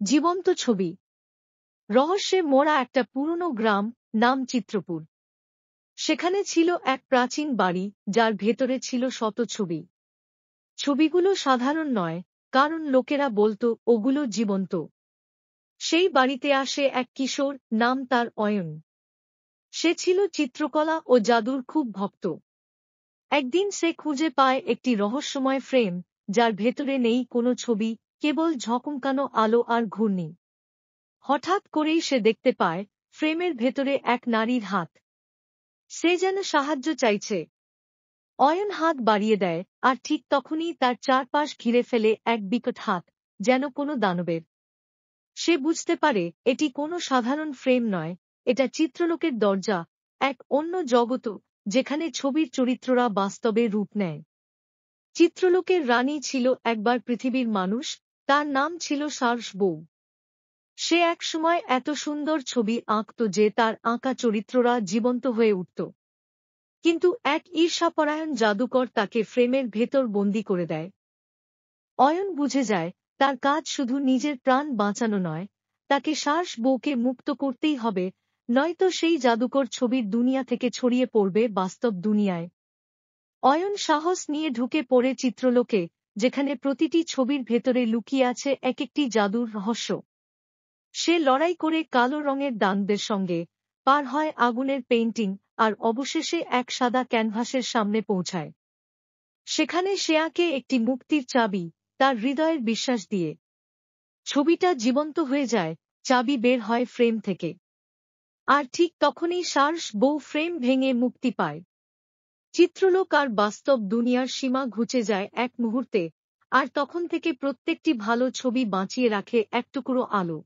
জীবন্ত ছবি। রহস্যে মোড়া একটা পুরনো গ্রাম, নাম চিত্রপুর। সেখানে ছিল এক প্রাচীন বাড়ি, যার ভেতরে ছিল শত ছবি। ছবিগুলো সাধারণ নয়, কারণ লোকেরা বলতো ওগুলো জীবন্ত। সেই বাড়িতে আসে এক কিশোর, নাম তার অয়ন। সে ছিল চিত্রকলা ও জাদুর খুব ভক্ত। একদিন সে খুঁজে পায় একটি রহস্যময় ফ্রেম, যার ভেতরে নেই কোনো ছবি, কেবল ঝকমকানো আলো আর ঘূর্ণি। হঠাৎ করেই সে দেখতে পায় ফ্রেমের ভেতরে এক নারীর হাত। সে যেন সাহায্য চাইছে। অয়ন হাত বাড়িয়ে দেয়, আর ঠিক তখনই তার চারপাশ ঘিরে ফেলে এক বিকট হাত, যেন কোনো দানবের। সে বুঝতে পারে এটি কোনো সাধারণ ফ্রেম নয়, এটা চিত্রলোকের দরজা, এক অন্য জগৎ, যেখানে ছবির চরিত্ররা বাস্তবে রূপ নেয়। চিত্রলোকের রানী ছিল একবার পৃথিবীর মানুষ, তার নাম ছিল সার্স বউ। সে একসময় এত সুন্দর ছবি আঁকত যে তার আঁকা চরিত্ররা জীবন্ত হয়ে উঠত। কিন্তু এক ঈর্ষাপরায়ণ জাদুকর তাকে ফ্রেমের ভেতর বন্দী করে দেয়। অয়ন বুঝে যায় তার কাজ শুধু নিজের প্রাণ বাঁচানো নয়, তাকে সার্স বউকে মুক্ত করতেই হবে, নয়তো সেই জাদুকর ছবির দুনিয়া থেকে ছড়িয়ে পড়বে বাস্তব দুনিয়ায়। অয়ন সাহস নিয়ে ঢুকে পড়ে চিত্রলোকে, যেখানে প্রতিটি ছবির ভেতরে লুকিয়ে আছে এক একটি জাদুর রহস্য। সে লড়াই করে কালো রঙের দানবের সঙ্গে, পার হয় আগুনের পেইন্টিং, আর অবশেষে এক সাদা ক্যানভাসের সামনে পৌঁছায়। সেখানে সে আঁকে একটি মুক্তির চাবি, তার হৃদয়ের বিশ্বাস দিয়ে। ছবিটা জীবন্ত হয়ে যায়, চাবি বের হয় ফ্রেম থেকে। আর ঠিক তখনই সার্স বউ ফ্রেম ভেঙে মুক্তি পায়। চিত্রলোক আর বাস্তব দুনিয়ার সীমা ঘুচে যায় এক মুহূর্তে, আর তখন থেকে প্রত্যেকটি ভালো ছবি বাঁচিয়ে রাখে এক টুকরো আলো।